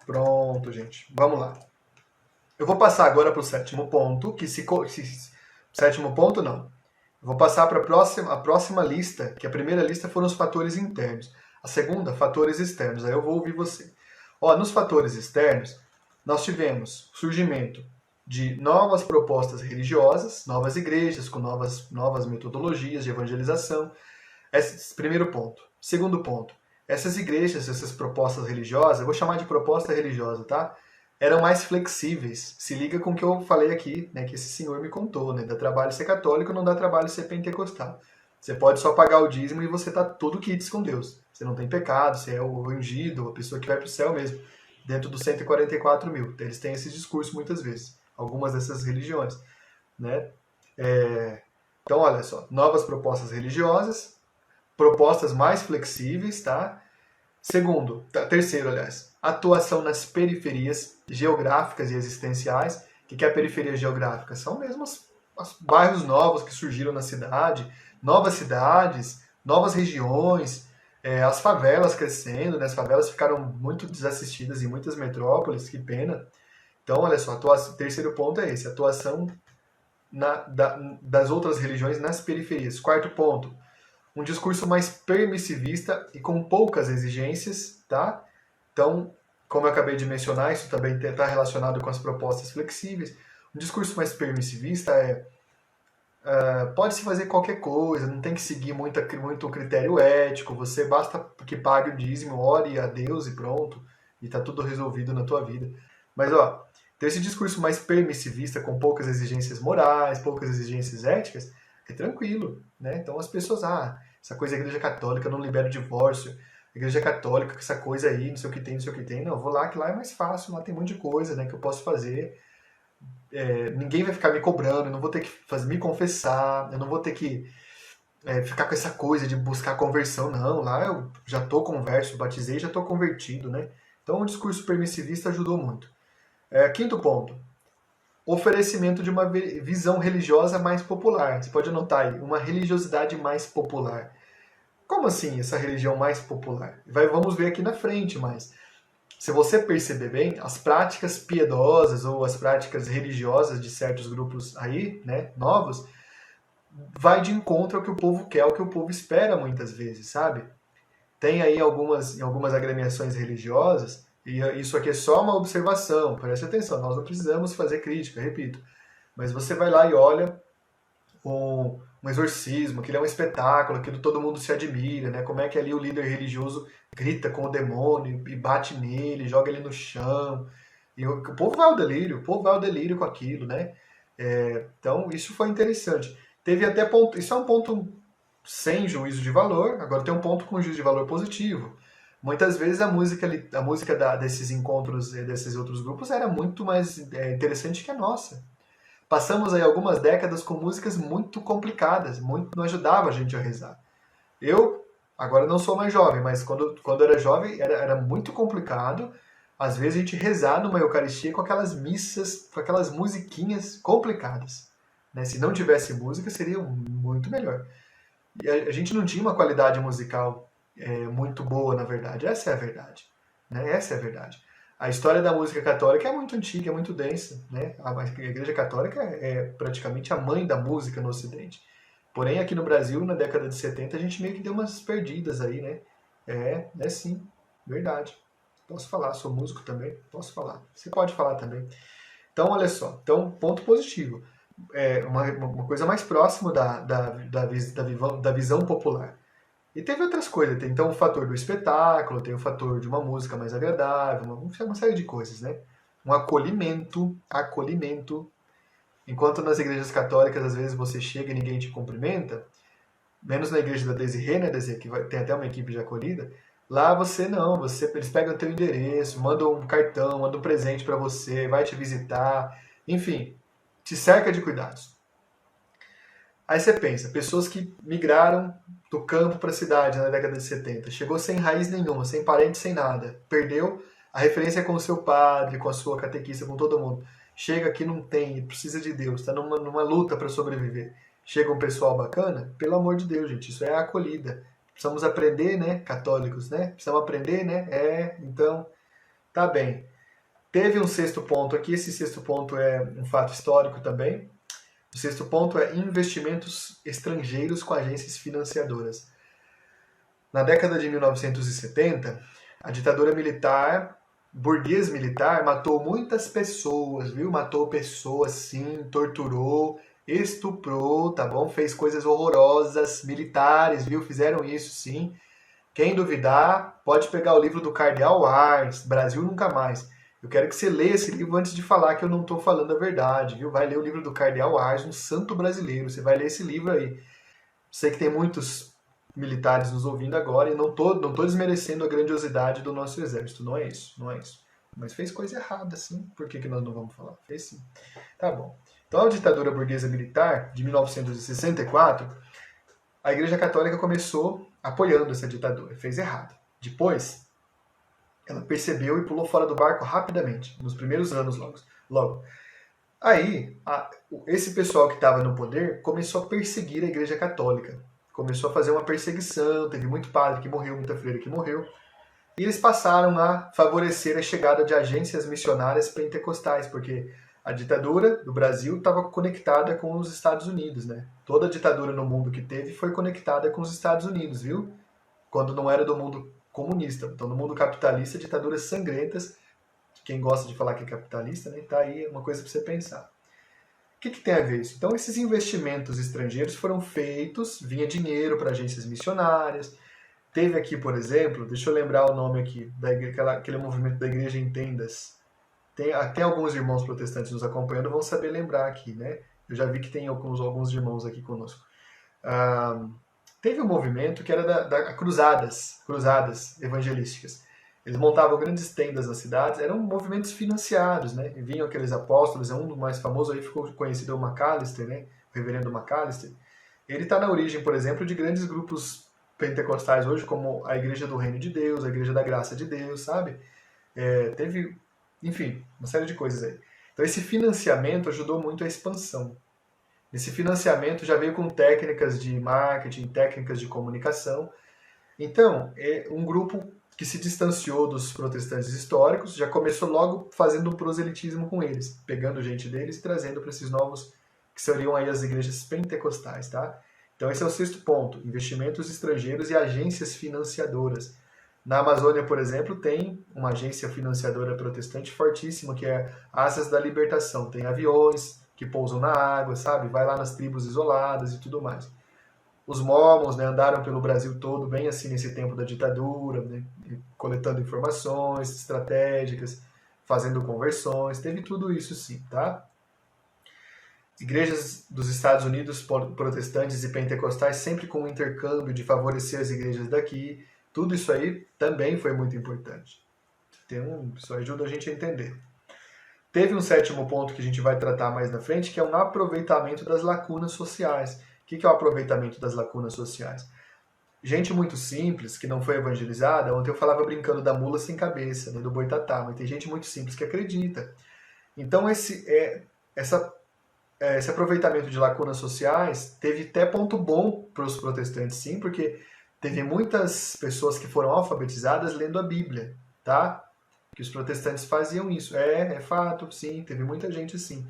Pronto, gente. Vamos lá. Eu vou passar agora para o sétimo ponto, sétimo ponto não. Eu vou passar para a próxima lista, que a primeira lista foram os fatores internos. A segunda, fatores externos. Aí eu vou ouvir você. Ó, nos fatores externos, nós tivemos surgimento de novas propostas religiosas, novas igrejas com novas metodologias de evangelização. Esse primeiro ponto. Segundo ponto, essas igrejas, essas propostas religiosas, eu vou chamar de proposta religiosa, tá? Eram mais flexíveis. Se liga com o que eu falei aqui, né, que esse senhor me contou, né? Dá trabalho ser católico, não dá trabalho ser pentecostal. Você pode só pagar o dízimo e você tá tudo quites com Deus. Você não tem pecado, você é o ungido, a pessoa que vai para o céu mesmo, dentro dos 144 mil. Eles têm esse discurso muitas vezes, algumas dessas religiões, né? Então, olha só, novas propostas religiosas, propostas mais flexíveis, tá? Terceiro, aliás, atuação nas periferias geográficas e existenciais. O que é a periferia geográfica? São mesmo os bairros novos que surgiram na cidade, novas cidades, novas regiões, as favelas crescendo, né? As favelas ficaram muito desassistidas em muitas metrópoles, que pena. Então, olha só, terceiro ponto é esse, atuação das outras religiões nas periferias. Quarto ponto, um discurso mais permissivista e com poucas exigências, tá? Então, como eu acabei de mencionar, isso também está relacionado com as propostas flexíveis. Um discurso mais permissivista pode-se fazer qualquer coisa, não tem que seguir muito critério ético, você basta que pague o dízimo, ore a Deus e pronto, e está tudo resolvido na tua vida. Mas, ó, ter esse discurso mais permissivista, com poucas exigências morais, poucas exigências éticas, é tranquilo, né? Então as pessoas, essa coisa da igreja católica não libera o divórcio, a igreja católica, essa coisa aí, não sei o que tem, não sei o que tem. Não, eu vou lá, que lá é mais fácil, lá tem um monte de coisa, né, que eu posso fazer. Ninguém vai ficar me cobrando, eu não vou ter que me confessar, eu não vou ter que ficar com essa coisa de buscar conversão, não. Lá eu já tô converso, batizei, já tô convertido, né? Então o discurso permissivista ajudou muito. Quinto ponto, oferecimento de uma visão religiosa mais popular. Você pode anotar aí, uma religiosidade mais popular. Como assim, essa religião mais popular? Vamos ver aqui na frente, mas se você perceber bem, as práticas piedosas ou as práticas religiosas de certos grupos aí, né, novos, vai de encontro ao que o povo quer, ao que o povo espera muitas vezes, sabe? Tem aí algumas agremiações religiosas, e isso aqui é só uma observação, preste atenção, nós não precisamos fazer crítica, repito. Mas você vai lá e olha um exorcismo, aquilo é um espetáculo, aquilo todo mundo se admira, né? Como é que ali o líder religioso grita com o demônio e bate nele, joga ele no chão. E o povo vai ao delírio, o povo vai ao delírio com aquilo, né? Então, isso foi interessante. Teve até ponto, isso é um ponto sem juízo de valor, agora tem um ponto com juízo de valor positivo. Muitas vezes a música desses encontros, desses outros grupos, era muito mais interessante que a nossa. Passamos aí algumas décadas com músicas muito complicadas, não ajudava a gente a rezar. Eu, agora não sou mais jovem, mas quando era jovem era muito complicado. Às vezes a gente rezar numa Eucaristia com aquelas missas, com aquelas musiquinhas complicadas. Né? Se não tivesse música, seria muito melhor. E a gente não tinha uma qualidade musical muito boa, na verdade. Essa é a verdade. Né? Essa é a verdade. A história da música católica é muito antiga, é muito densa. Né? A Igreja Católica é praticamente a mãe da música no Ocidente. Porém, aqui no Brasil, na década de 70, a gente meio que deu umas perdidas aí, né? É sim, verdade. Posso falar, sou músico também, posso falar. Você pode falar também. Então, olha só, então, ponto positivo. Uma coisa mais próxima da visão popular. E teve outras coisas, tem então o fator do espetáculo, tem o fator de uma música mais agradável, uma série de coisas, né? Um acolhimento. Enquanto nas igrejas católicas, às vezes você chega e ninguém te cumprimenta, menos na igreja da Desirê, né, Desirê, que tem até uma equipe de acolhida, lá você não, eles pegam o teu endereço, mandam um cartão, mandam um presente para você, vai te visitar, enfim, te cerca de cuidados. Aí você pensa, pessoas que migraram do campo para a cidade na década de 70, chegou sem raiz nenhuma, sem parente, sem nada, perdeu a referência com o seu padre, com a sua catequista, com todo mundo. Chega aqui, não tem, precisa de Deus, está numa luta para sobreviver. Chega um pessoal bacana, pelo amor de Deus, gente, isso é a acolhida. Precisamos aprender, né, católicos, né? Precisamos aprender, né? Então, tá bem. Teve um sexto ponto aqui, esse sexto ponto é um fato histórico também. O sexto ponto é investimentos estrangeiros com agências financiadoras. Na década de 1970, a ditadura militar, burguês militar, matou muitas pessoas, viu? Matou pessoas, sim, torturou, estuprou, tá bom? Fez coisas horrorosas, militares, viu? Fizeram isso, sim. Quem duvidar, pode pegar o livro do Cardeal Ars, Brasil Nunca Mais. Eu quero que você leia esse livro antes de falar que eu não estou falando a verdade, viu? Vai ler o livro do Cardeal Ars, um santo brasileiro. Você vai ler esse livro aí. Sei que tem muitos militares nos ouvindo agora e não tô desmerecendo a grandiosidade do nosso exército. Não é isso, não é isso. Mas fez coisa errada, sim. Por que nós não vamos falar? Fez sim. Tá bom. Então, a ditadura burguesa militar de 1964, a Igreja Católica começou apoiando essa ditadura. Fez errado. Depois, ela percebeu e pulou fora do barco rapidamente, nos primeiros anos logo. Aí, esse pessoal que estava no poder começou a perseguir a Igreja Católica. Começou a fazer uma perseguição, teve muito padre que morreu, muita freira que morreu. E eles passaram a favorecer a chegada de agências missionárias pentecostais, porque a ditadura do Brasil estava conectada com os Estados Unidos, né? Toda a ditadura no mundo que teve foi conectada com os Estados Unidos, viu? Quando não era do mundo comunista. Então, no mundo capitalista, ditaduras sangrentas. Quem gosta de falar que é capitalista, né? Tá aí uma coisa para você pensar. O que tem a ver isso? Então, esses investimentos estrangeiros foram feitos, vinha dinheiro para agências missionárias. Teve aqui, por exemplo, deixa eu lembrar o nome aqui, aquele movimento da Igreja em Tendas. Tem alguns irmãos protestantes nos acompanhando, vão saber lembrar aqui, né? Eu já vi que tem alguns irmãos aqui conosco. Teve um movimento que era da cruzadas evangelísticas. Eles montavam grandes tendas nas cidades, eram movimentos financiados, né? E vinham aqueles apóstolos, um do mais famoso aí ficou conhecido o McAllister, né? O reverendo McAllister. Ele está na origem, por exemplo, de grandes grupos pentecostais hoje, como a Igreja do Reino de Deus, a Igreja da Graça de Deus, sabe? Teve, enfim, uma série de coisas aí. Então esse financiamento ajudou muito a expansão. Esse financiamento já veio com técnicas de marketing, técnicas de comunicação. Então, é um grupo que se distanciou dos protestantes históricos, já começou logo fazendo um proselitismo com eles, pegando gente deles e trazendo para esses novos, que seriam aí as igrejas pentecostais, tá? Então esse é o sexto ponto, investimentos estrangeiros e agências financiadoras. Na Amazônia, por exemplo, tem uma agência financiadora protestante fortíssima, que é Asas da Libertação. Tem aviões que pousam na água, sabe? Vai lá nas tribos isoladas e tudo mais. Os mormons, né, andaram pelo Brasil todo, bem assim nesse tempo da ditadura, né, coletando informações estratégicas, fazendo conversões, teve tudo isso sim, tá? Igrejas dos Estados Unidos, protestantes e pentecostais, sempre com o intercâmbio de favorecer as igrejas daqui, tudo isso aí também foi muito importante. Isso ajuda a gente a entender. Teve um sétimo ponto que a gente vai tratar mais na frente, que é um aproveitamento das lacunas sociais. O que é o aproveitamento das lacunas sociais? Gente muito simples, que não foi evangelizada, ontem eu falava brincando da mula sem cabeça, né, do boitatá, mas tem gente muito simples que acredita. Então esse aproveitamento de lacunas sociais teve até ponto bom para os protestantes, sim, porque teve muitas pessoas que foram alfabetizadas lendo a Bíblia, tá? Que os protestantes faziam isso. É fato, sim, teve muita gente assim.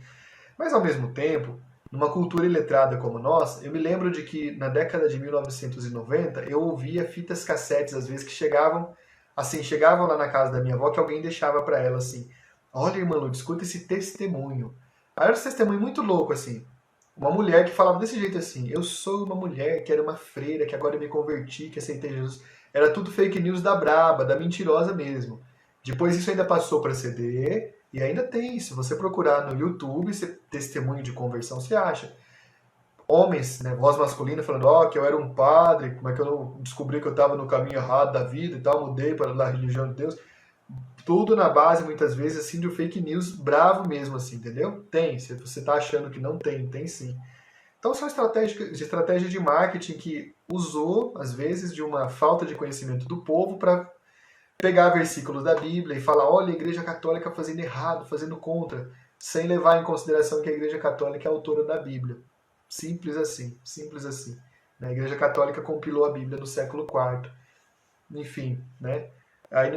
Mas ao mesmo tempo, numa cultura iletrada como nós, eu me lembro de que na década de 1990 eu ouvia fitas cassetes, às vezes, que chegavam lá na casa da minha avó, que alguém deixava para ela assim: olha, irmã Lu, escuta esse testemunho. Aí era um testemunho muito louco, assim. Uma mulher que falava desse jeito assim: eu sou uma mulher que era uma freira, que agora eu me converti, que aceitei Jesus. Era tudo fake news da braba, da mentirosa mesmo. Depois isso ainda passou para CD e ainda tem. Se você procurar no YouTube, testemunho de conversão, você acha. Homens, né, voz masculina, falando que eu era um padre, como é que eu descobri que eu estava no caminho errado da vida e tal, mudei para a religião de Deus. Tudo na base, muitas vezes, assim, de um fake news bravo mesmo, assim, entendeu? Tem. Se você está achando que não tem, tem sim. Então são estratégias de marketing que usou, às vezes, de uma falta de conhecimento do povo para pegar versículos da Bíblia e falar: olha, a Igreja Católica fazendo errado, fazendo contra, sem levar em consideração que a Igreja Católica é a autora da Bíblia. Simples assim, simples assim. A Igreja Católica compilou a Bíblia no século IV. Enfim, né? Aí,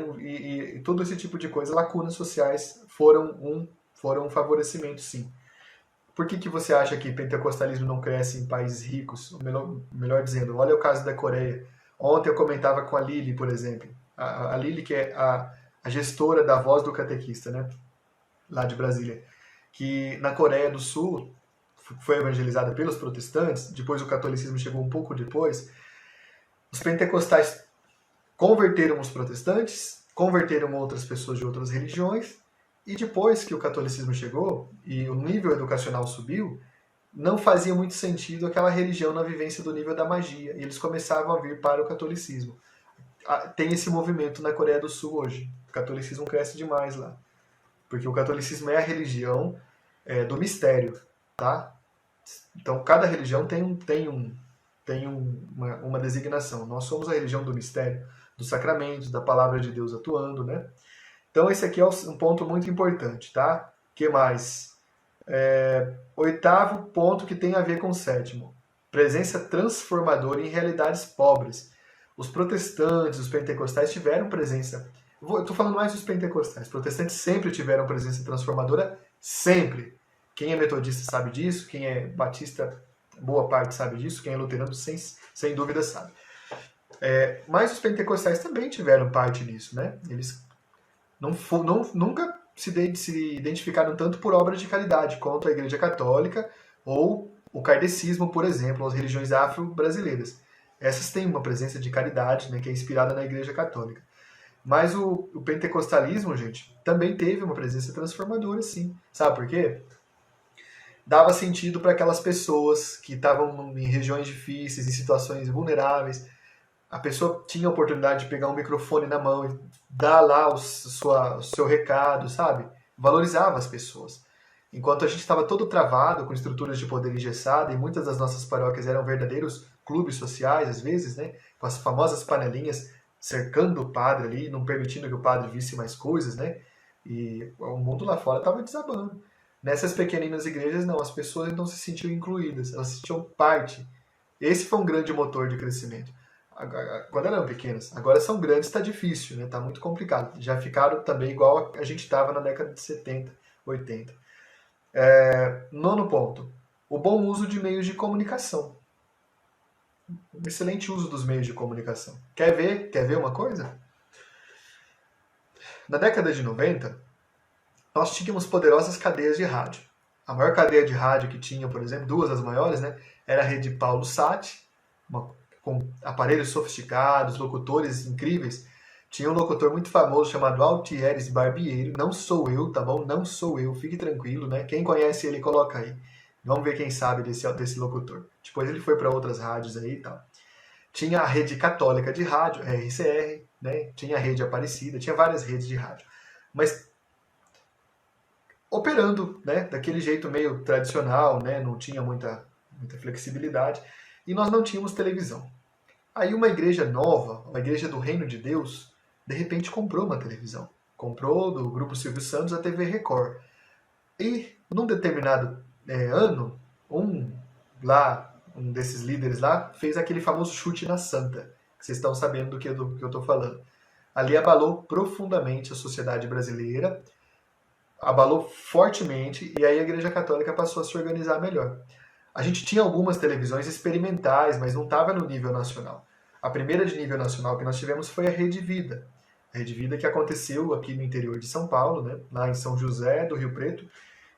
e todo esse tipo de coisa, lacunas sociais foram um favorecimento, sim. Por que, que você acha que pentecostalismo não cresce em países ricos? Ou melhor dizendo, olha o caso da Coreia. Ontem eu comentava com a Lili, por exemplo. A Lili, que é a gestora da Voz do Catequista, né? Lá de Brasília. Que na Coreia do Sul foi evangelizada pelos protestantes, depois o catolicismo chegou um pouco depois. Os pentecostais converteram os protestantes, converteram outras pessoas de outras religiões, e depois que o catolicismo chegou e o nível educacional subiu, não fazia muito sentido aquela religião na vivência do nível da magia, e eles começavam a vir para o catolicismo. Tem esse movimento na Coreia do Sul hoje. O catolicismo cresce demais lá, porque o catolicismo é a religião do mistério, tá? Então cada religião tem uma designação. Nós somos a religião do mistério, dos sacramentos, da palavra de Deus atuando, né? Então esse aqui é um ponto muito importante, tá? O que mais? Oitavo ponto que tem a ver com o sétimo. Presença transformadora em realidades pobres. Os protestantes, os pentecostais tiveram presença. Eu estou falando mais dos pentecostais. Os protestantes sempre tiveram presença transformadora, sempre. Quem é metodista sabe disso, quem é batista, boa parte sabe disso, quem é luterano, sem dúvida sabe. Mas os pentecostais também tiveram parte nisso, né? Eles nunca se identificaram tanto por obras de caridade quanto a Igreja Católica ou o kardecismo, por exemplo, as religiões afro-brasileiras. Essas têm uma presença de caridade, né, que é inspirada na Igreja Católica. Mas o pentecostalismo, gente, também teve uma presença transformadora, sim. Sabe por quê? Dava sentido para aquelas pessoas que estavam em regiões difíceis, em situações vulneráveis. A pessoa tinha a oportunidade de pegar um microfone na mão e dar lá o seu recado, sabe? Valorizava as pessoas. Enquanto a gente estava todo travado, com estruturas de poder engessada, e muitas das nossas paróquias eram verdadeiros clubes sociais, às vezes, né? Com as famosas panelinhas cercando o padre ali, não permitindo que o padre visse mais coisas, né? E o mundo lá fora estava desabando. Nessas pequeninas igrejas, não, as pessoas não se sentiam incluídas, elas se sentiam parte. Esse foi um grande motor de crescimento. Quando eram pequenas. Agora são grandes, está difícil, né? Está muito complicado. Já ficaram também igual a gente estava na década de 70, 80. Nono ponto. O bom uso de meios de comunicação. Um excelente uso dos meios de comunicação. Quer ver uma coisa? Na década de 90, nós tínhamos poderosas cadeias de rádio. A maior cadeia de rádio que tinha, por exemplo, duas das maiores, né? Era a rede Paulo Sat, com aparelhos sofisticados, locutores incríveis. Tinha um locutor muito famoso chamado Altieres Barbieri. Não sou eu, tá bom? Não sou eu, fique tranquilo, né? Quem conhece ele, coloca aí. Vamos ver quem sabe desse locutor. Depois ele foi para outras rádios aí e tal. Tinha a rede católica de rádio, RCR, né? Tinha a rede Aparecida, tinha várias redes de rádio. Mas operando, né? Daquele jeito meio tradicional, né? Não tinha muita flexibilidade. E nós não tínhamos televisão. Aí uma igreja nova, uma igreja do Reino de Deus, de repente comprou uma televisão. Comprou do Grupo Silvio Santos a TV Record. E num determinado ano, um desses líderes lá fez aquele famoso chute na santa. Que vocês estão sabendo do que eu estou falando. Ali abalou profundamente a sociedade brasileira, abalou fortemente, e aí a Igreja Católica passou a se organizar melhor. A gente tinha algumas televisões experimentais, mas não estava no nível nacional. A primeira de nível nacional que nós tivemos foi a Rede Vida. A Rede Vida que aconteceu aqui no interior de São Paulo, né? Lá em São José do Rio Preto.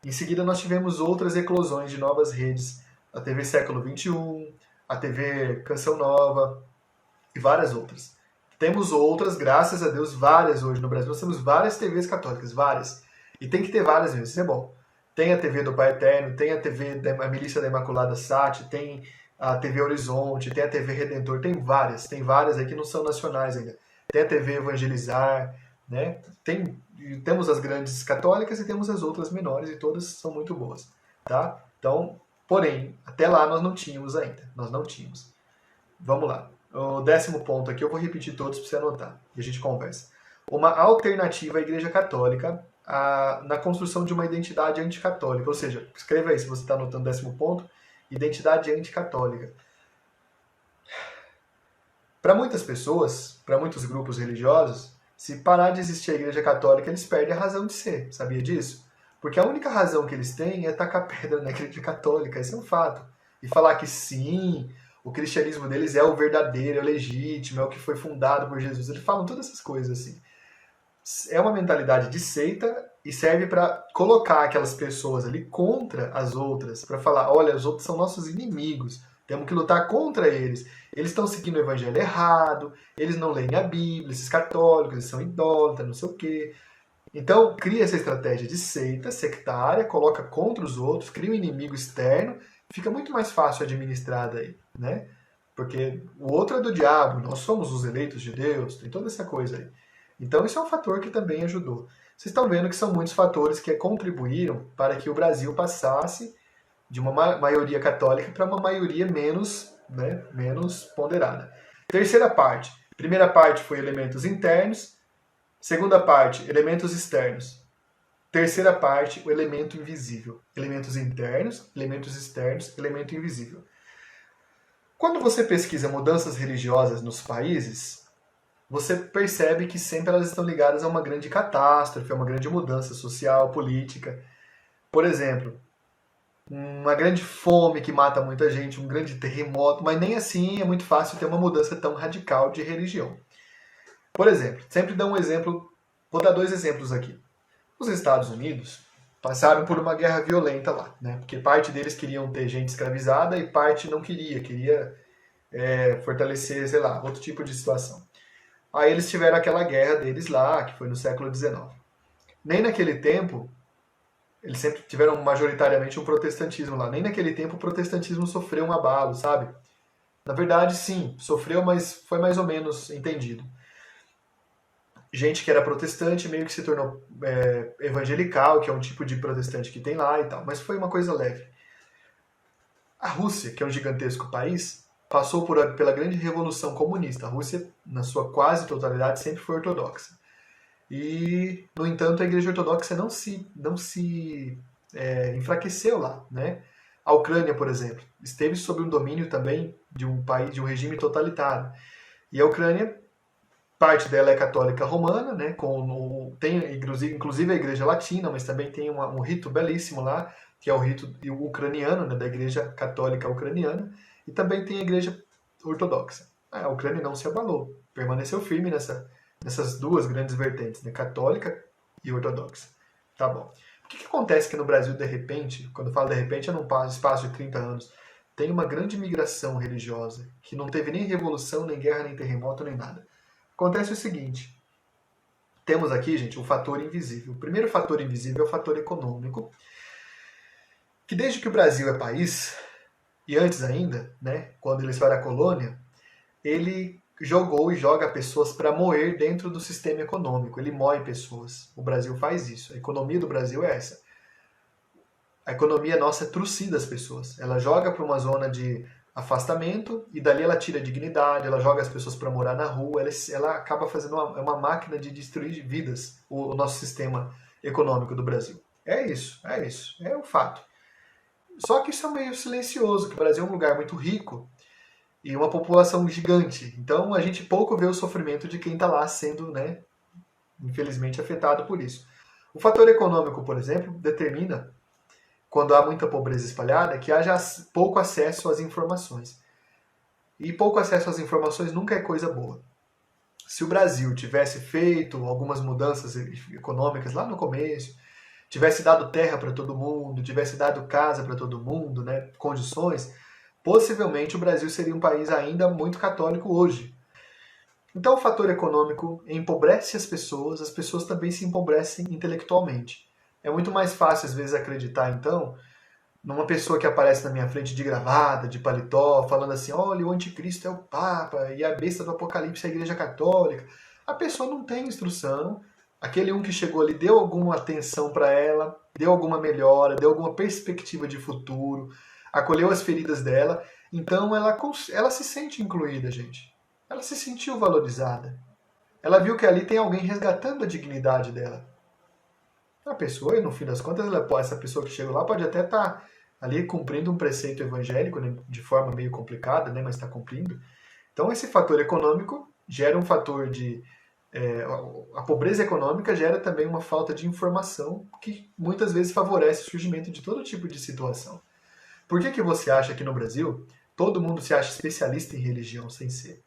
Em seguida nós tivemos outras eclosões de novas redes. A TV Século XXI, a TV Canção Nova e várias outras. Temos outras, graças a Deus, várias hoje no Brasil. Nós temos várias TVs católicas, várias. E tem que ter várias mesmo, isso é bom. Tem a TV do Pai Eterno, tem a TV da Milícia da Imaculada Sat, tem a TV Horizonte, tem a TV Redentor, tem várias aí que não são nacionais ainda. Tem a TV Evangelizar, né? Temos as grandes católicas e temos as outras menores e todas são muito boas, tá? Então, porém, até lá nós não tínhamos ainda, nós não tínhamos. Vamos lá. O 10º ponto aqui eu vou repetir todos para você anotar e a gente conversa. Uma alternativa à Igreja Católica na construção de uma identidade anticatólica. Ou seja, escreva aí se você está anotando o 10º ponto, identidade anticatólica. Para muitas pessoas, para muitos grupos religiosos, Se parar de existir a Igreja Católica, eles perdem a razão de ser. Sabia disso? Porque a única razão que eles têm é tacar pedra na Igreja Católica. Esse é um fato. E falar que sim, o cristianismo deles é o verdadeiro, é o legítimo, é o que foi fundado por Jesus. Eles falam todas essas coisas assim. É uma mentalidade de seita e serve para colocar aquelas pessoas ali contra as outras, para falar, olha, os outros são nossos inimigos, temos que lutar contra eles. Eles estão seguindo o evangelho errado, eles não leem a Bíblia, esses católicos, eles são idólatras, não sei o quê. Então, cria essa estratégia de seita, sectária, coloca contra os outros, cria um inimigo externo, fica muito mais fácil administrar daí, né? Porque o outro é do diabo, nós somos os eleitos de Deus, tem toda essa coisa aí. Então, isso é um fator que também ajudou. Vocês estão vendo que são muitos fatores que contribuíram para que o Brasil passasse de uma maioria católica para uma maioria menos, né, menos ponderada. Terceira parte. Primeira parte foi elementos internos. Segunda parte, elementos externos. Terceira parte, o elemento invisível. Elementos internos, elementos externos, elemento invisível. Quando você pesquisa mudanças religiosas nos países, você percebe que sempre elas estão ligadas a uma grande catástrofe, a uma grande mudança social, política. Por exemplo, uma grande fome que mata muita gente, um grande terremoto, mas nem assim é muito fácil ter uma mudança tão radical de religião. Por exemplo, sempre dá um exemplo, vou dar 2 exemplos aqui. Os Estados Unidos passaram por uma guerra violenta lá, né? Porque parte deles queriam ter gente escravizada e parte não queria fortalecer, sei lá, outro tipo de situação. Aí eles tiveram aquela guerra deles lá, que foi no século XIX. Nem naquele tempo, eles sempre tiveram majoritariamente um protestantismo lá, nem naquele tempo o protestantismo sofreu um abalo, sabe? Na verdade, sim, sofreu, mas foi mais ou menos entendido. Gente que era protestante meio que se tornou evangelical, que é um tipo de protestante que tem lá e tal, mas foi uma coisa leve. A Rússia, que é um gigantesco país, passou pela grande revolução comunista. A Rússia, na sua quase totalidade, sempre foi ortodoxa. E, no entanto, a Igreja Ortodoxa não se enfraqueceu lá, né? A Ucrânia, por exemplo, esteve sob um domínio também de um país, de um regime totalitário. E a Ucrânia, parte dela é católica romana, né? Tem inclusive a Igreja Latina, mas também tem um rito belíssimo lá, que é o rito ucraniano, né? Da Igreja Católica Ucraniana, e também tem a Igreja Ortodoxa. A Ucrânia não se abalou, permaneceu firme nessas 2 grandes vertentes, né? Católica e ortodoxa. Tá bom. O que acontece que no Brasil, de repente, quando eu falo de repente, é num espaço de 30 anos, tem uma grande migração religiosa, que não teve nem revolução, nem guerra, nem terremoto, nem nada. Acontece o seguinte, temos aqui, gente, um fator invisível. O primeiro fator invisível é o fator econômico, que desde que o Brasil é país, e antes ainda, né, quando eles foram a colônia, ele jogou e joga pessoas para moer dentro do sistema econômico. Ele moe pessoas. O Brasil faz isso. A economia do Brasil é essa. A economia nossa trucida as pessoas. Ela joga para uma zona de afastamento e dali ela tira a dignidade, ela joga as pessoas para morar na rua, ela acaba fazendo uma máquina de destruir vidas, o nosso sistema econômico do Brasil. É isso, é um fato. Só que isso é meio silencioso, que o Brasil é um lugar muito rico e uma população gigante. Então a gente pouco vê o sofrimento de quem está lá sendo, né, infelizmente, afetado por isso. O fator econômico, por exemplo, determina, quando há muita pobreza espalhada, que haja pouco acesso às informações. E pouco acesso às informações nunca é coisa boa. Se o Brasil tivesse feito algumas mudanças econômicas lá no começo, tivesse dado terra para todo mundo, tivesse dado casa para todo mundo, né, condições, possivelmente o Brasil seria um país ainda muito católico hoje. Então o fator econômico empobrece as pessoas também se empobrecem intelectualmente. É muito mais fácil, às vezes, acreditar, então, numa pessoa que aparece na minha frente de gravata, de paletó, falando assim, olha, o anticristo é o Papa, e a besta do Apocalipse é a Igreja Católica. A pessoa não tem instrução, aquele que chegou ali deu alguma atenção para ela, deu alguma melhora, deu alguma perspectiva de futuro, acolheu as feridas dela, então ela se sente incluída, gente. Ela se sentiu valorizada. Ela viu que ali tem alguém resgatando a dignidade dela. A pessoa, e no fim das contas, essa pessoa que chegou lá pode até estar ali cumprindo um preceito evangélico, né, de forma meio complicada, né, mas está cumprindo. Então esse fator econômico gera um fator de A pobreza econômica gera também uma falta de informação que muitas vezes favorece o surgimento de todo tipo de situação. Por que você acha que no Brasil todo mundo se acha especialista em religião sem ser?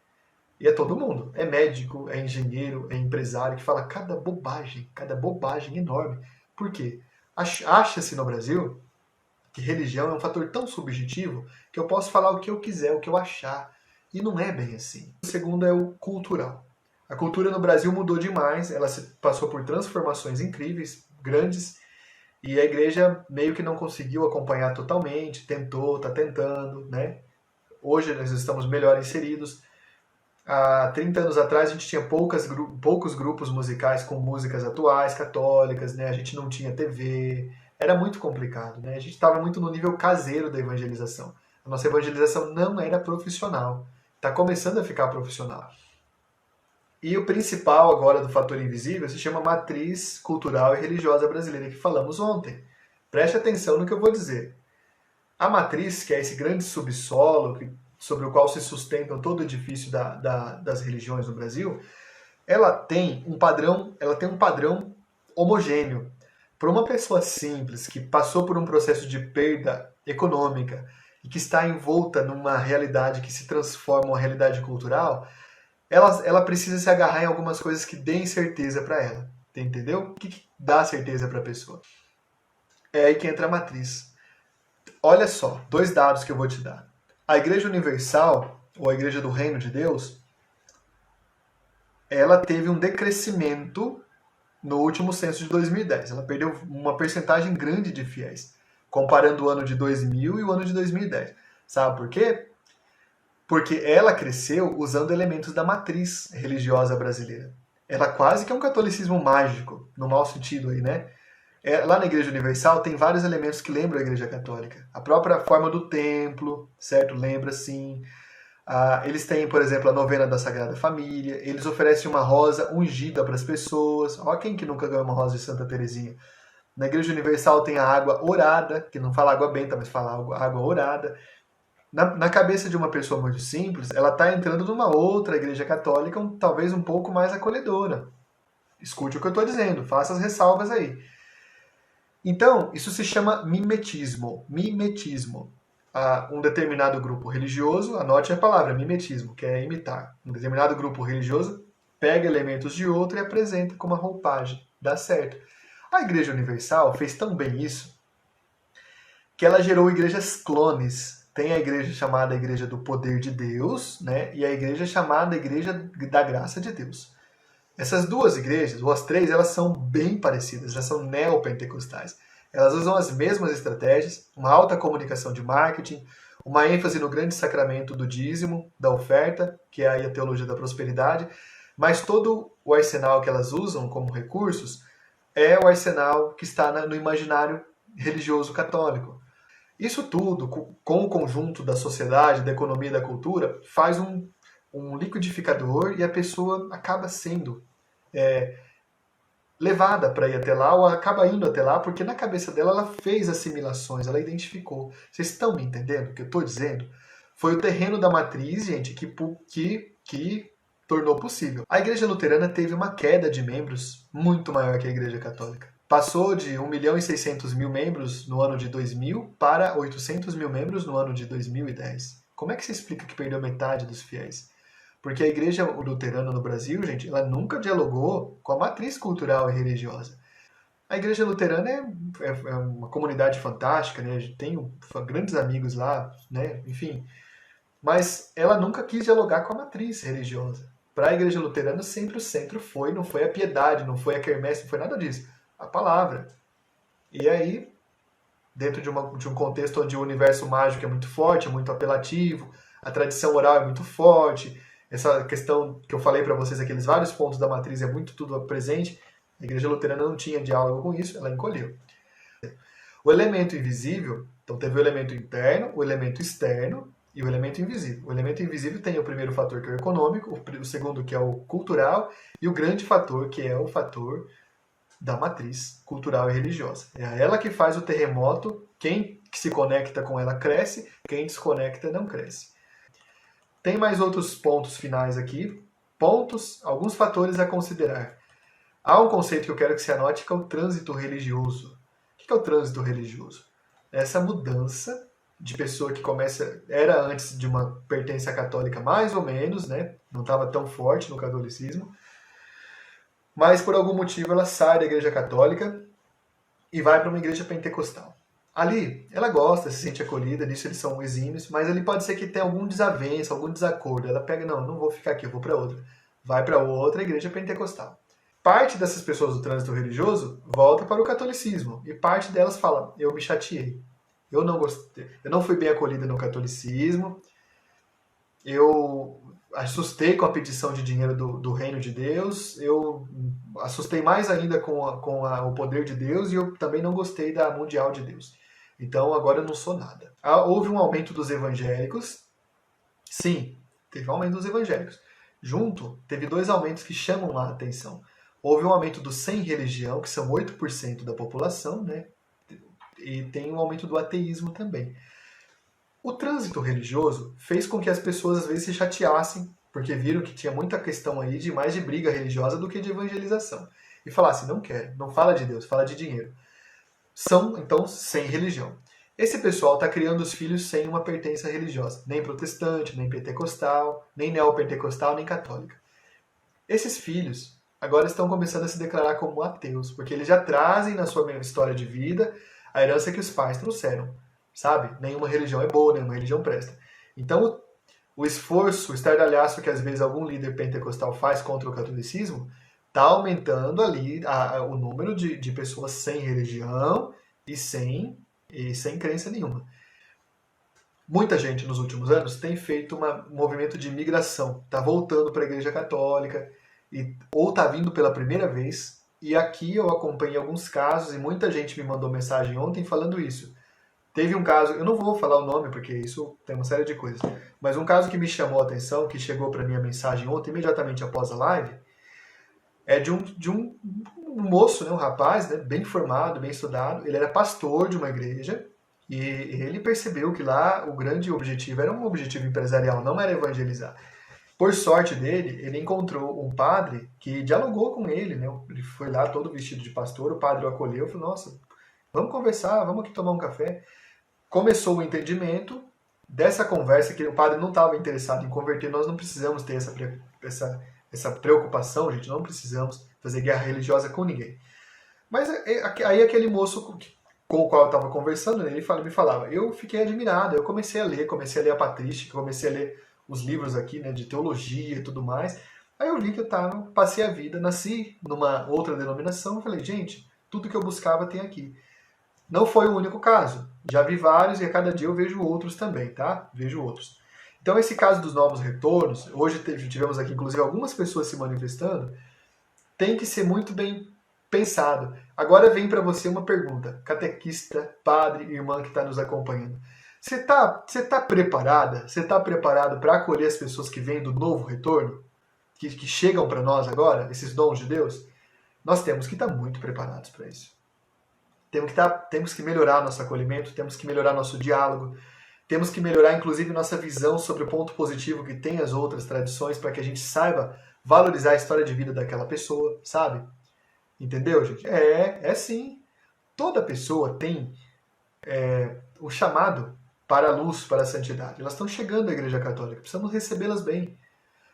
E é todo mundo. É médico, é engenheiro, é empresário que fala cada bobagem enorme. Por quê? Acha-se no Brasil que religião é um fator tão subjetivo que eu posso falar o que eu quiser, o que eu achar. E não é bem assim. O segundo é o cultural. A cultura no Brasil mudou demais, ela passou por transformações incríveis, grandes, e a igreja meio que não conseguiu acompanhar totalmente, tentou, está tentando, né? Hoje nós estamos melhor inseridos. Há 30 anos atrás a gente tinha poucos grupos musicais com músicas atuais, católicas, né? A gente não tinha TV, era muito complicado, né? A gente estava muito no nível caseiro da evangelização. A nossa evangelização não era profissional. Está começando a ficar profissional. E o principal agora do fator invisível se chama matriz cultural e religiosa brasileira, que falamos ontem. Preste atenção no que eu vou dizer. A matriz, que é esse grande subsolo sobre o qual se sustentam todo o edifício das religiões no Brasil, ela tem um padrão homogêneo. Para uma pessoa simples que passou por um processo de perda econômica e que está envolta numa realidade que se transforma em uma realidade cultural, ela precisa se agarrar em algumas coisas que deem certeza para ela. Entendeu? O que dá certeza para a pessoa? É aí que entra a matriz. Olha só, 2 dados que eu vou te dar. A Igreja Universal, ou a Igreja do Reino de Deus, ela teve um decrescimento no último censo de 2010. Ela perdeu uma percentagem grande de fiéis, comparando o ano de 2000 e o ano de 2010. Sabe por quê? Porque ela cresceu usando elementos da matriz religiosa brasileira. Ela quase que é um catolicismo mágico, no mau sentido aí, né? Lá na Igreja Universal tem vários elementos que lembram a Igreja Católica. A própria forma do templo, certo? Lembra sim. Eles têm, por exemplo, a novena da Sagrada Família. Eles oferecem uma rosa ungida para as pessoas. Olha quem que nunca ganhou uma rosa de Santa Teresinha. Na Igreja Universal tem a água orada, que não fala água benta, mas fala água orada. Na cabeça de uma pessoa muito simples, ela está entrando numa outra Igreja Católica, talvez um pouco mais acolhedora. Escute o que eu estou dizendo, faça as ressalvas aí. Então, isso se chama mimetismo. Mimetismo. Um determinado grupo religioso, anote a palavra mimetismo, que é imitar. Um determinado grupo religioso pega elementos de outro e apresenta como uma roupagem. Dá certo. A Igreja Universal fez tão bem isso que ela gerou igrejas clones. Tem a igreja chamada Igreja do Poder de Deus, né? E a igreja chamada Igreja da Graça de Deus. Essas duas igrejas, ou as três, elas são bem parecidas, elas são neopentecostais. Elas usam as mesmas estratégias, uma alta comunicação de marketing, uma ênfase no grande sacramento do dízimo, da oferta, que é aí a teologia da prosperidade, mas todo o arsenal que elas usam como recursos é o arsenal que está no imaginário religioso católico. Isso tudo, com o conjunto da sociedade, da economia e da cultura, faz um liquidificador e a pessoa acaba sendo levada para ir até lá ou acaba indo até lá porque na cabeça dela ela fez assimilações, ela identificou. Vocês estão me entendendo o que eu estou dizendo? Foi o terreno da matriz, gente, que tornou possível. A Igreja Luterana teve uma queda de membros muito maior que a Igreja Católica. Passou de 1.600.000 membros no ano de 2000 para 800.000 membros no ano de 2010. Como é que se explica que perdeu metade dos fiéis? Porque a Igreja Luterana no Brasil, gente, ela nunca dialogou com a matriz cultural e religiosa. A Igreja Luterana é uma comunidade fantástica, né? A gente tem grandes amigos lá, né? Enfim. Mas ela nunca quis dialogar com a matriz religiosa. Para a Igreja Luterana, sempre o centro não foi a piedade, não foi a quermesse, não foi nada disso. A palavra. E aí, dentro de um contexto onde o universo mágico é muito forte, é muito apelativo, a tradição oral é muito forte, essa questão que eu falei para vocês, aqueles vários pontos da matriz é muito tudo presente, a Igreja Luterana não tinha diálogo com isso, ela encolheu. O elemento invisível, então teve o elemento interno, o elemento externo e o elemento invisível. O elemento invisível tem o primeiro fator, que é o econômico, o segundo, que é o cultural, e o grande fator, que é o fator da matriz cultural e religiosa. É ela que faz o terremoto, quem se conecta com ela cresce, quem desconecta não cresce. Tem mais outros pontos finais aqui, alguns fatores a considerar. Há um conceito que eu quero que você anote, que é o trânsito religioso. O que é o trânsito religioso? É essa mudança de pessoa que era antes de uma pertença católica mais ou menos, né? Não estava tão forte no catolicismo, mas por algum motivo ela sai da igreja católica e vai para uma igreja pentecostal. Ali, ela gosta, se sente acolhida, nisso eles são exímios, mas ali pode ser que tenha algum desavença, algum desacordo. Ela pega, não vou ficar aqui, eu vou para outra. Vai para outra igreja pentecostal. Parte dessas pessoas do trânsito religioso volta para o catolicismo, e parte delas fala, eu me chateei. Eu não gostei, eu não fui bem acolhida no catolicismo, eu assustei com a petição de dinheiro do reino de Deus, eu assustei mais ainda com o poder de Deus, e eu também não gostei da mundial de Deus. Então agora eu não sou nada. Houve um aumento dos evangélicos. Sim, teve um aumento dos evangélicos. Junto, teve 2 aumentos que chamam a atenção. Houve um aumento dos sem religião, que são 8% da população, né? E tem um aumento do ateísmo também. O trânsito religioso fez com que as pessoas às vezes se chateassem, porque viram que tinha muita questão aí de mais de briga religiosa do que de evangelização. E falassem, não quero, não fala de Deus, fala de dinheiro. São, então, sem religião. Esse pessoal está criando os filhos sem uma pertença religiosa. Nem protestante, nem pentecostal, nem neopentecostal, nem católica. Esses filhos agora estão começando a se declarar como ateus, porque eles já trazem na sua história de vida a herança que os pais trouxeram, sabe? Nenhuma religião é boa, nenhuma religião presta. Então, o esforço, o estardalhaço que às vezes algum líder pentecostal faz contra o catolicismo, está aumentando ali o número de pessoas sem religião e sem crença nenhuma. Muita gente nos últimos anos tem feito um movimento de migração, está voltando para a Igreja Católica, ou está vindo pela primeira vez, e aqui eu acompanhei alguns casos, e muita gente me mandou mensagem ontem falando isso. Teve um caso, eu não vou falar o nome, porque isso tem uma série de coisas, mas um caso que me chamou a atenção, que chegou para mim a mensagem ontem, imediatamente após a live, é de um moço, né, um rapaz, né, bem formado, bem estudado, ele era pastor de uma igreja, e ele percebeu que lá o grande objetivo era um objetivo empresarial, não era evangelizar. Por sorte dele, ele encontrou um padre que dialogou com ele, né? Ele foi lá todo vestido de pastor, o padre o acolheu e falou, nossa, vamos conversar, vamos aqui tomar um café. Começou o entendimento dessa conversa, que o padre não estava interessado em converter, nós não precisamos ter essa preocupação, gente, não precisamos fazer guerra religiosa com ninguém. Mas aí aquele moço com o qual eu estava conversando, ele me falava, eu fiquei admirado, eu comecei a ler a patrística, comecei a ler os livros aqui, né, de teologia e tudo mais. Aí eu vi que passei a vida, nasci numa outra denominação, e falei, gente, tudo que eu buscava tem aqui. Não foi o único caso. Já vi vários e a cada dia eu vejo outros também, tá? Vejo outros. Então esse caso dos novos retornos, hoje tivemos aqui inclusive algumas pessoas se manifestando, tem que ser muito bem pensado. Agora vem para você uma pergunta, catequista, padre, irmã que está nos acompanhando. Você tá preparada? Você está preparado para acolher as pessoas que vêm do novo retorno? Que chegam para nós agora, esses dons de Deus? Nós temos que estar muito preparados para isso. Temos que melhorar nosso acolhimento, temos que melhorar nosso diálogo, temos que melhorar inclusive nossa visão sobre o ponto positivo que tem as outras tradições, para que a gente saiba valorizar a história de vida daquela pessoa, sabe? Entendeu, gente? É sim. Toda pessoa tem o chamado para a luz, para a santidade. Elas estão chegando à Igreja Católica, precisamos recebê-las bem.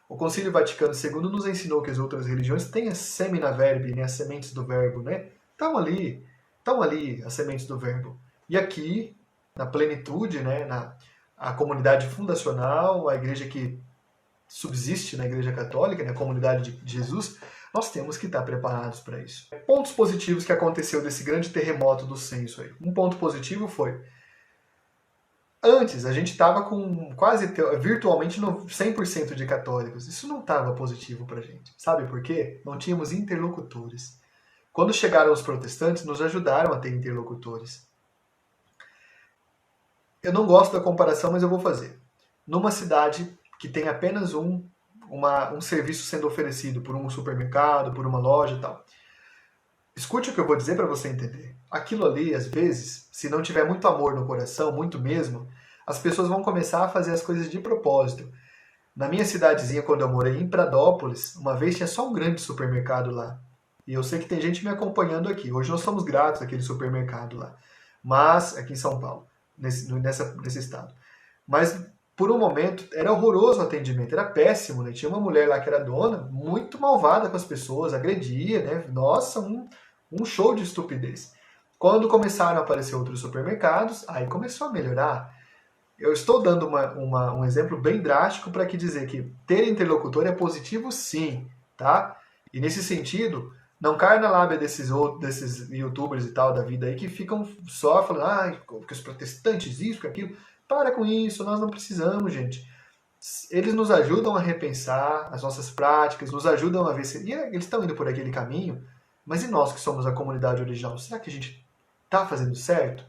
O Concílio Vaticano II nos ensinou que as outras religiões têm a semina verbi, né, as sementes do verbo, né? Estão ali as sementes do verbo. E aqui, na plenitude, né, a comunidade fundacional, a igreja que subsiste na Igreja Católica, né, a comunidade de Jesus, nós temos que estar preparados para isso. Pontos positivos que aconteceu desse grande terremoto do censo aí. Um ponto positivo foi, antes a gente estava com virtualmente 100% de católicos. Isso não estava positivo para a gente. Sabe por quê? Não tínhamos interlocutores. Quando chegaram os protestantes, nos ajudaram a ter interlocutores. Eu não gosto da comparação, mas eu vou fazer. Numa cidade que tem apenas um serviço sendo oferecido por um supermercado, por uma loja e tal. Escute o que eu vou dizer para você entender. Aquilo ali, às vezes, se não tiver muito amor no coração, muito mesmo, as pessoas vão começar a fazer as coisas de propósito. Na minha cidadezinha, quando eu morei em Pradópolis, uma vez tinha só um grande supermercado lá. E eu sei que tem gente me acompanhando aqui. Hoje nós somos gratos àquele supermercado lá. Mas, aqui em São Paulo, nesse estado. Mas, por um momento, era horroroso o atendimento, era péssimo, né? Tinha uma mulher lá que era dona, muito malvada com as pessoas, agredia, né? Nossa, um show de estupidez. Quando começaram a aparecer outros supermercados, aí começou a melhorar. Eu estou dando um exemplo bem drástico para dizer que ter interlocutor é positivo sim, tá? E nesse sentido, não caia na lábia desses youtubers e tal da vida aí que ficam só falando, porque os protestantes isso, que aquilo. Para com isso, nós não precisamos, gente. Eles nos ajudam a repensar as nossas práticas, nos ajudam a ver se... E eles estão indo por aquele caminho, mas e nós que somos a comunidade original? Será que a gente está fazendo certo?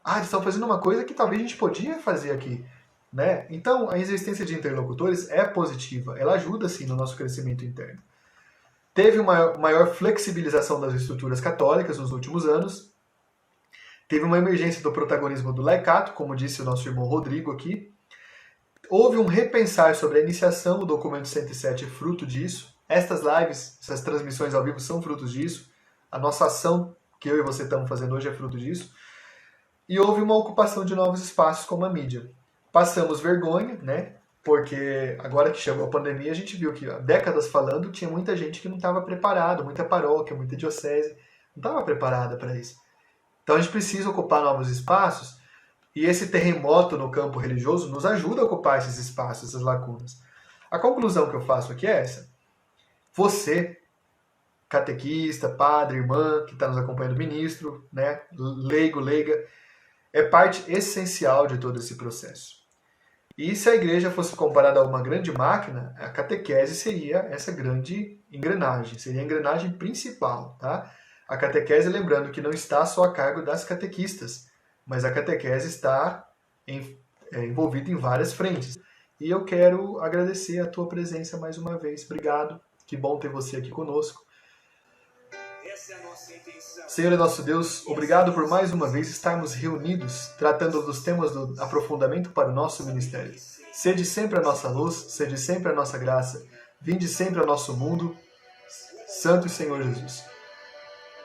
Eles estão fazendo uma coisa que talvez a gente podia fazer aqui, né? Então, a existência de interlocutores é positiva. Ela ajuda, sim, no nosso crescimento interno. Teve uma maior flexibilização das estruturas católicas nos últimos anos. Teve uma emergência do protagonismo do laicato, como disse o nosso irmão Rodrigo aqui. Houve um repensar sobre a iniciação, o documento 107 é fruto disso. Estas lives, essas transmissões ao vivo são frutos disso. A nossa ação, que eu e você estamos fazendo hoje, é fruto disso. E houve uma ocupação de novos espaços como a mídia. Passamos vergonha, né? Porque agora que chegou a pandemia, a gente viu que, há décadas falando, tinha muita gente que não estava preparada, muita paróquia, muita diocese, não estava preparada para isso. Então a gente precisa ocupar novos espaços, e esse terremoto no campo religioso nos ajuda a ocupar esses espaços, essas lacunas. A conclusão que eu faço aqui é essa. Você, catequista, padre, irmã, que está nos acompanhando, ministro, né? Leigo, leiga, é parte essencial de todo esse processo. E se a igreja fosse comparada a uma grande máquina, a catequese seria essa grande engrenagem, seria a engrenagem principal, tá? A catequese, lembrando que não está só a cargo das catequistas, mas a catequese está envolvida em várias frentes. E eu quero agradecer a tua presença mais uma vez. Obrigado, que bom ter você aqui conosco. Senhor e nosso Deus, obrigado por mais uma vez estarmos reunidos, tratando dos temas do aprofundamento para o nosso ministério. Sede sempre a nossa luz, sede sempre a nossa graça, vinde sempre ao nosso mundo, Santo Senhor Jesus.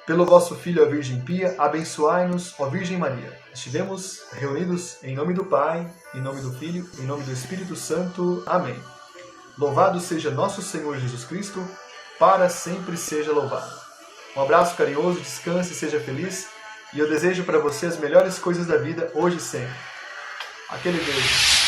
Pelo vosso Filho, a Virgem Pia, abençoai-nos, ó Virgem Maria. Estivemos reunidos em nome do Pai, em nome do Filho, em nome do Espírito Santo. Amém. Louvado seja nosso Senhor Jesus Cristo, para sempre seja louvado. Um abraço carinhoso, descanse e seja feliz. E eu desejo para você as melhores coisas da vida, hoje e sempre. Aquele beijo.